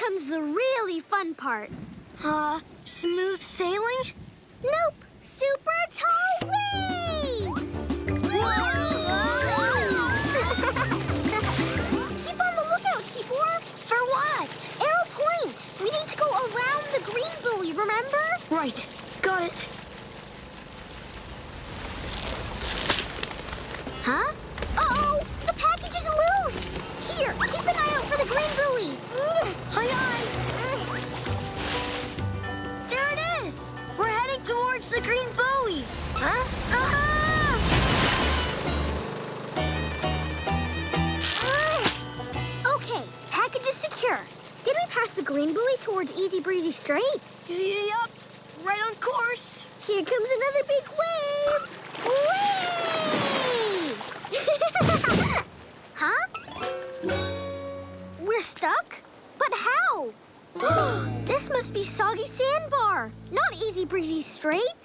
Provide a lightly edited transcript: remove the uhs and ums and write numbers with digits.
comes the really fun part. Smooth sailing? Nope. Super tall waves! Whoa! Keep on the lookout, Tibor. For what? Arrow point. We need to go around the green buoy, remember? Right. Got it. Huh? Uh-oh! The package is loose! Here, keep an eye out for the green buoy. Aye. There it is! We're heading towards the green buoy. Huh? Okay, package is secure. Did we pass the green buoy towards Easy Breezy Strait? Yup. Right on course. Here comes another big wave! Whee! Huh? We're stuck? But how? This must be Soggy Sandbar, not Easy Breezy Strait.